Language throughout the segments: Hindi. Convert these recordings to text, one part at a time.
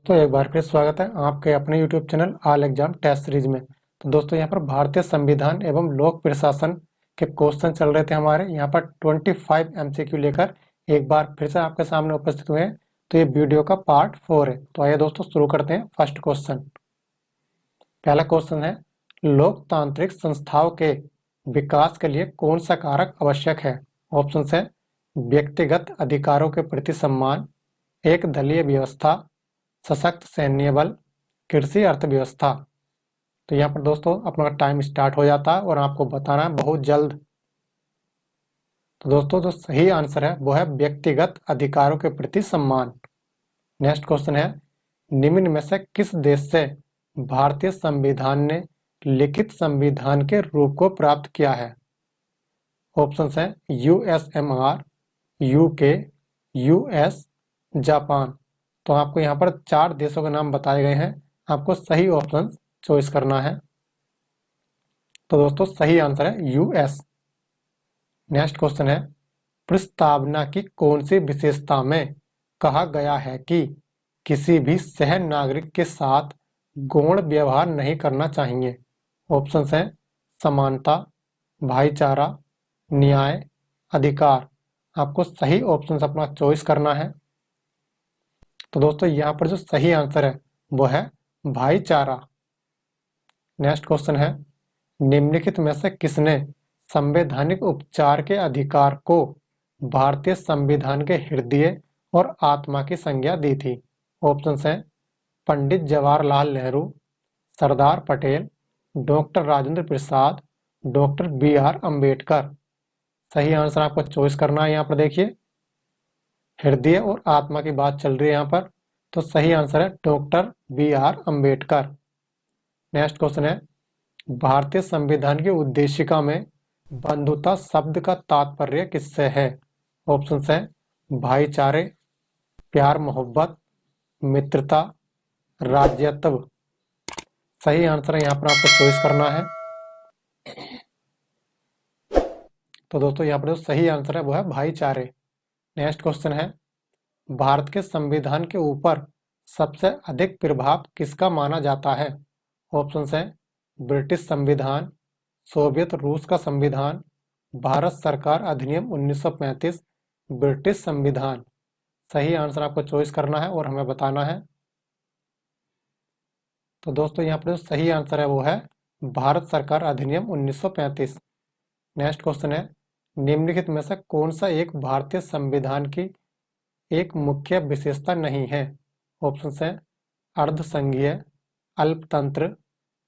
तो एक बार फिर स्वागत है आपके अपने YouTube channel all exam test series में। तो दोस्तों यहाँ पर भारतीय संविधान एवं लोक प्रशासन के क्वेश्चन चल रहे थे हमारे। यहाँ पर 25 MCQ लेकर एक बार फिर से आपके सामने उपस्थित हुए हैं। तो ये वीडियो का पार्ट 4 है। तो आइए दोस्तों शुरू करते हैं। फर्स्ट क्वेश्चन, पहला क्वेश्चन है, लोकतांत्रिक संस्थाओं के विकास के लिए कौन सा कारक आवश्यक है? ऑप्शन है व्यक्तिगत अधिकारों के प्रति सम्मान, एक दलीय व्यवस्था, सशक्त सैन्य बल, कृषि अर्थव्यवस्था। तो यहाँ पर दोस्तों अपना टाइम स्टार्ट हो जाता है और आपको बताना है बहुत जल्द। तो दोस्तों जो सही आंसर है वो है व्यक्तिगत अधिकारों के प्रति सम्मान। नेक्स्ट क्वेश्चन है, निम्न में से किस देश से भारतीय संविधान ने लिखित संविधान के रूप को प्राप्त किया है? ऑप्शन है USMR, UK, US, जापान। तो आपको यहाँ पर 4 देशों के नाम बताए गए हैं, आपको सही ऑप्शन चॉइस करना है। तो दोस्तों सही आंसर है US। नेक्स्ट क्वेश्चन है, प्रस्तावना की कौन सी विशेषता में कहा गया है कि किसी भी सह नागरिक के साथ गौण व्यवहार नहीं करना चाहिए? ऑप्शन है समानता, भाईचारा, न्याय, अधिकार। आपको सही ऑप्शन अपना चॉइस करना है। तो दोस्तों यहाँ पर जो सही आंसर है वो है भाईचारा। नेक्स्ट क्वेश्चन है, निम्नलिखित में से किसने संवैधानिक उपचार के अधिकार को भारतीय संविधान के हृदय और आत्मा की संज्ञा दी थी? ऑप्शन है Pandit Jawaharlal Nehru, Sardar Patel, doctor Rajendra Prasad, doctor BR Ambedkar. सही आंसर आपको चॉइस करना है। यहाँ पर देखिए हृदय और आत्मा की बात चल रही है यहाँ पर, तो सही आंसर है doctor BR Ambedkar. Next question है, भारतीय संविधान की उद्देशिका में बंधुता शब्द का तात्पर्य किससे है? ऑप्शन है भाईचारे, प्यार मोहब्बत, मित्रता, राज्यत्व। सही आंसर है यहाँ पर आपको चॉइस करना है। तो दोस्तों यहाँ पर जो सही आंसर है वो है भाईचारे। नेक्स्ट क्वेश्चन है, भारत के संविधान के ऊपर सबसे अधिक प्रभाव किसका माना जाता है? ऑप्शन है ब्रिटिश संविधान, सोवियत रूस का संविधान, भारत सरकार अधिनियम 1935, ब्रिटिश संविधान। सही आंसर आपको चॉइस करना है और हमें बताना है। तो दोस्तों यहाँ पर जो सही आंसर है वो है भारत सरकार अधिनियम 1935। नेक्स्ट क्वेश्चन है, निम्नलिखित में से कौन सा एक भारतीय संविधान की एक मुख्य विशेषता नहीं है? ऑप्शन है अर्धसंघीय, अल्पतंत्र,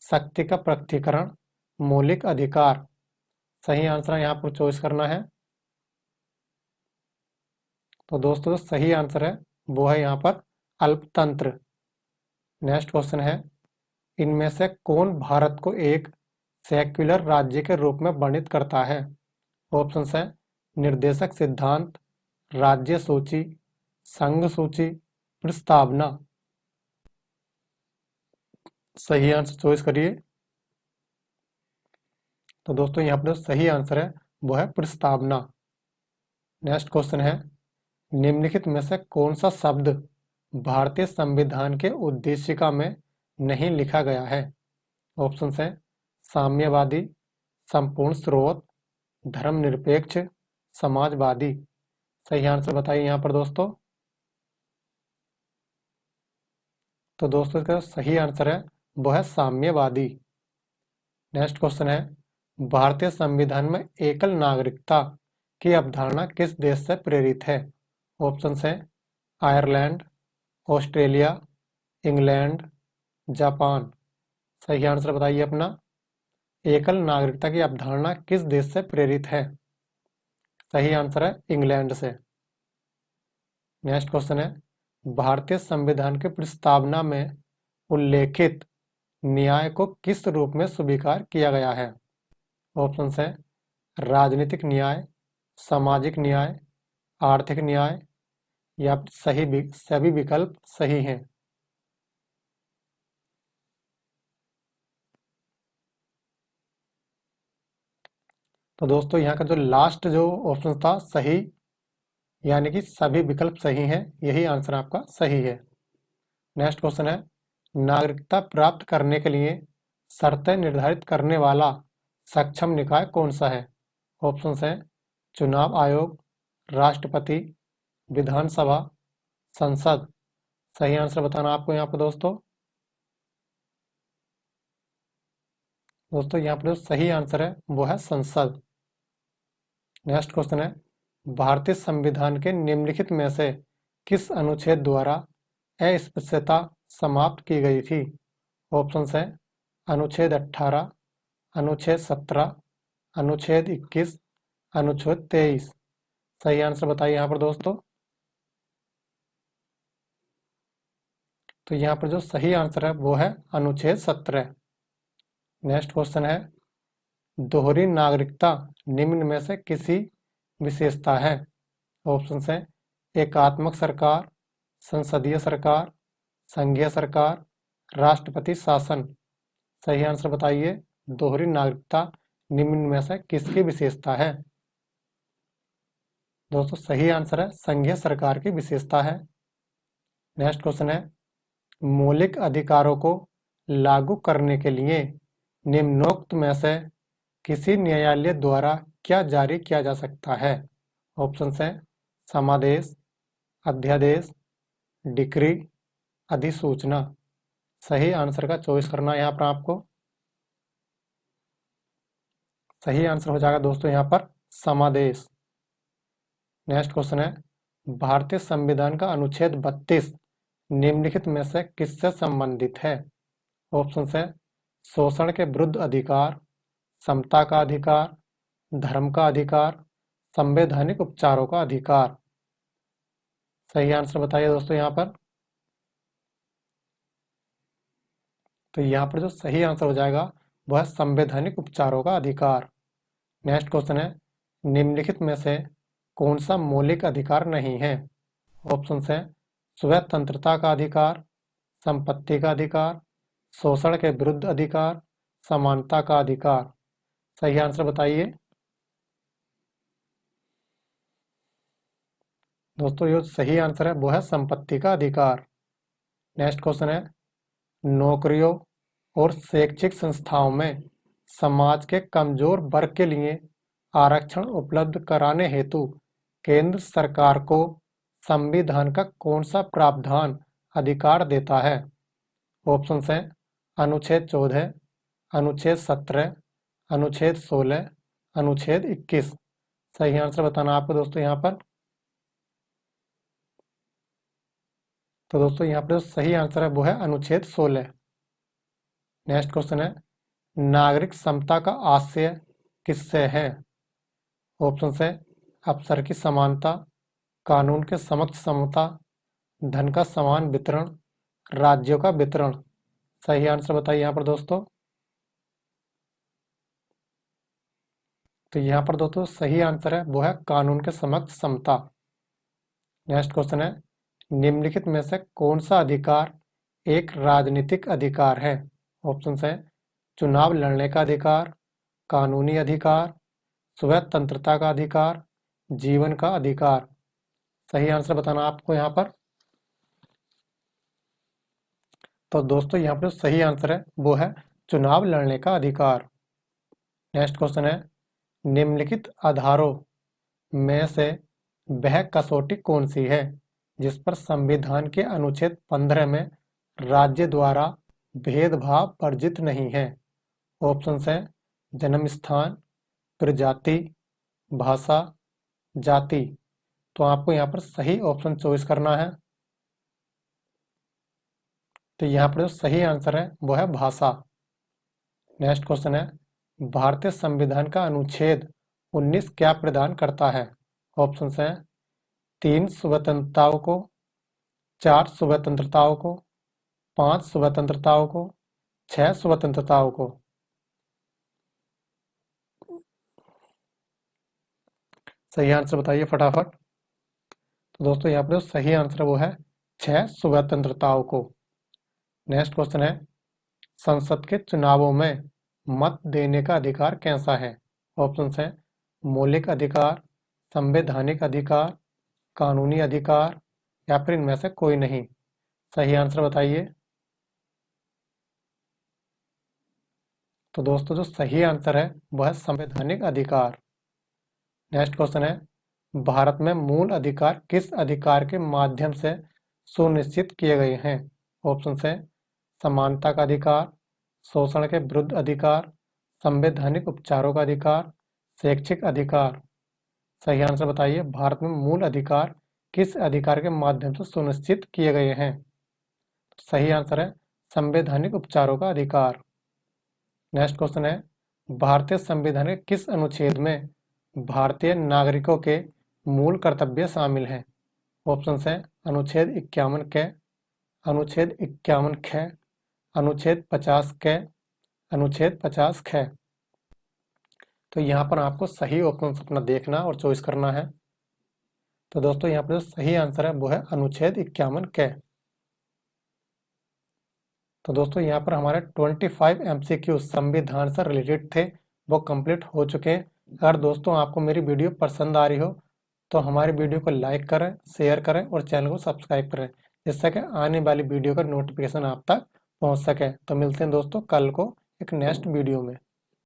शक्ति का पृथक्करण, मौलिक अधिकार। सही आंसर यहाँ पर चॉइस करना है। तो दोस्तों सही आंसर है वो है यहाँ पर अल्पतंत्र। नेक्स्ट क्वेश्चन है, इनमें से कौन भारत को एक सेक्युलर राज्य के रूप में वर्णित करता है? ऑप्शन है निर्देशक सिद्धांत, राज्य सूची, संघ सूची, प्रस्तावना। सही आंसर चॉइस करिए। तो दोस्तों यहाँ पर सही आंसर है वो है प्रस्तावना। नेक्स्ट क्वेश्चन है, निम्नलिखित में से कौन सा शब्द भारतीय संविधान के उद्देशिका में नहीं लिखा गया है? ऑप्शन है साम्यवादी, संपूर्ण स्रोत, धर्मनिरपेक्ष, समाजवादी। सही आंसर बताइए यहाँ पर दोस्तों। तो दोस्तों इसका सही आंसर है वो है साम्यवादी। नेक्स्ट क्वेश्चन है, भारतीय संविधान में एकल नागरिकता की अवधारणा किस देश से प्रेरित है? ऑप्शन है आयरलैंड, ऑस्ट्रेलिया, इंग्लैंड, जापान। सही आंसर बताइए अपना। एकल नागरिकता की अवधारणा किस देश से प्रेरित है? सही आंसर है इंग्लैंड से। नेक्स्ट क्वेश्चन है, भारतीय संविधान की प्रस्तावना में उल्लेखित न्याय को किस रूप में स्वीकार किया गया है? ऑप्शन है राजनीतिक न्याय, सामाजिक न्याय, आर्थिक न्याय, या सभी विकल्प सही हैं। तो दोस्तों यहाँ का जो लास्ट जो ऑप्शन था सही, यानी कि सभी विकल्प सही हैं, यही आंसर आपका सही है। नेक्स्ट क्वेश्चन है, नागरिकता प्राप्त करने के लिए शर्तें निर्धारित करने वाला सक्षम निकाय कौन सा है? ऑप्शंस हैं चुनाव आयोग, राष्ट्रपति, विधानसभा, संसद। सही आंसर बताना आपको यहाँ पर दोस्तों। दोस्तों यहाँ पर जो सही आंसर है वो है संसद। नेक्स्ट क्वेश्चन है, भारतीय संविधान के निम्नलिखित में से किस अनुच्छेद द्वारा अस्पृश्यता समाप्त की गई थी? ऑप्शंस हैं अनुच्छेद 18, अनुच्छेद 17, अनुच्छेद 21, अनुच्छेद 23। सही आंसर बताइए यहाँ पर दोस्तों। तो यहाँ पर जो सही आंसर है वो है अनुच्छेद 17। नेक्स्ट क्वेश्चन है, दोहरी नागरिकता निम्न में से किसी विशेषता है? ऑप्शंस हैं एकात्मक सरकार, संसदीय सरकार, संघीय सरकार, राष्ट्रपति शासन। सही आंसर बताइए, दोहरी नागरिकता निम्न में से किसकी विशेषता है? दोस्तों सही आंसर है संघीय सरकार की विशेषता है। नेक्स्ट क्वेश्चन है, मौलिक अधिकारों को लागू करने के लिए निम्नोक्त में से किसी न्यायालय द्वारा क्या जारी किया जा सकता है? ऑप्शंस हैं समादेश, अध्यादेश, डिक्री, अधिसूचना। सही आंसर का चॉइस करना है यहाँ पर आपको। सही आंसर हो जाएगा दोस्तों यहाँ पर समादेश। नेक्स्ट क्वेश्चन है, भारतीय संविधान का अनुच्छेद 32 निम्नलिखित में से किससे संबंधित है? ऑप्शंस है शोषण के विरुद्ध अधिकार, समता का अधिकार, धर्म का अधिकार, संवैधानिक उपचारों का अधिकार। सही आंसर बताइए दोस्तों यहाँ पर। तो यहाँ पर जो सही आंसर हो जाएगा वह है संवैधानिक उपचारों का अधिकार। नेक्स्ट क्वेश्चन है, निम्नलिखित में से कौन सा मौलिक अधिकार नहीं है? ऑप्शंस हैं स्वतंत्रता का अधिकार, संपत्ति का अधिकार, शोषण के विरुद्ध अधिकार, समानता का अधिकार। सही आंसर बताइए दोस्तों। जो सही आंसर है वो है संपत्ति का अधिकार। नेक्स्ट क्वेश्चन है, नौकरियों और शैक्षिक संस्थाओं में समाज के कमजोर वर्ग के लिए आरक्षण उपलब्ध कराने हेतु केंद्र सरकार को संविधान का कौन सा प्रावधान अधिकार देता है? ऑप्शंस हैं अनुच्छेद 14, अनुच्छेद 17, अनुच्छेद 16, अनुच्छेद 21। सही आंसर बताना आपको दोस्तों यहाँ पर। तो दोस्तों यहाँ पर जो सही आंसर है वो है अनुच्छेद 16। नेक्स्ट क्वेश्चन है, नागरिक समता का आशय किससे है? ऑप्शंस है अवसर की समानता, कानून के समक्ष समता, धन का समान वितरण, राज्यों का वितरण। सही आंसर बताइए यहाँ पर दोस्तों। तो यहाँ पर दोस्तों सही आंसर है वो है कानून के समक्ष समता। नेक्स्ट क्वेश्चन है, निम्नलिखित में से कौन सा अधिकार एक राजनीतिक अधिकार है? ऑप्शंस हैं चुनाव लड़ने का अधिकार, कानूनी अधिकार, स्वतंत्रता का अधिकार, जीवन का अधिकार। सही आंसर बताना आपको यहाँ पर। तो दोस्तों यहाँ पर सही आंसर है वो है चुनाव लड़ने का अधिकार। नेक्स्ट क्वेश्चन है, निम्नलिखित आधारों में से वह कसौटी कौन सी है जिस पर संविधान के अनुच्छेद 15 में राज्य द्वारा भेदभाव वर्जित नहीं है? ऑप्शंस हैं जन्म स्थान, प्रजाति, भाषा, जाति। तो आपको यहाँ पर सही ऑप्शन चॉइस करना है। तो यहाँ पर जो सही आंसर है वो है भाषा। नेक्स्ट क्वेश्चन है, भारतीय संविधान का अनुच्छेद 19 क्या प्रदान करता है? ऑप्शंस हैं 3 स्वतंत्रताओं को, 4 स्वतंत्रताओं को, 5 स्वतंत्रताओं को, 6 स्वतंत्रताओं को। सही आंसर बताइए फटाफट। तो दोस्तों यहाँ पर जो सही आंसर है वो है 6 स्वतंत्रताओं को। नेक्स्ट क्वेश्चन है, संसद के चुनावों में मत देने का अधिकार कैसा है? ऑप्शंस हैं मौलिक अधिकार, संवैधानिक अधिकार, कानूनी अधिकार या फिर इनमें से कोई नहीं। सही आंसर बताइए। तो दोस्तों जो सही आंसर है वह है संवैधानिक अधिकार। नेक्स्ट क्वेश्चन है, भारत में मूल अधिकार किस अधिकार के माध्यम से सुनिश्चित किए गए हैं? ऑप्शन है समानता का अधिकार, शोषण के विरुद्ध अधिकार, संवैधानिक उपचारों का अधिकार, शैक्षिक अधिकार। सही आंसर बताइए, भारत में मूल अधिकार किस अधिकार के माध्यम से सुनिश्चित किए गए हैं? सही आंसर है संवैधानिक उपचारों का अधिकार। नेक्स्ट क्वेश्चन है, भारतीय संविधान के किस अनुच्छेद में भारतीय नागरिकों के मूल कर्तव्य शामिल हैं? ऑप्शन है अनुच्छेद 51 के, अनुच्छेद 51 ख, अनुच्छेद 50 के, अनुच्छेद 50 ख। तो यहाँ पर आपको सही ऑप्शन अपना देखना और चॉइस करना है। तो दोस्तों यहाँ पर जो सही आंसर है वो है अनुच्छेद 51 के। तो दोस्तों यहाँ पर हमारे 25 MCQ संविधान से रिलेटेड थे, वो कंप्लीट हो चुके हैं। अगर दोस्तों आपको मेरी वीडियो पसंद आ रही हो तो हमारी वीडियो को लाइक करें, शेयर करें और चैनल को सब्सक्राइब करें, जिससे कि आने वाली वीडियो का नोटिफिकेशन आप तक पहुँच सके। तो मिलते हैं दोस्तों कल को एक नेक्स्ट वीडियो में।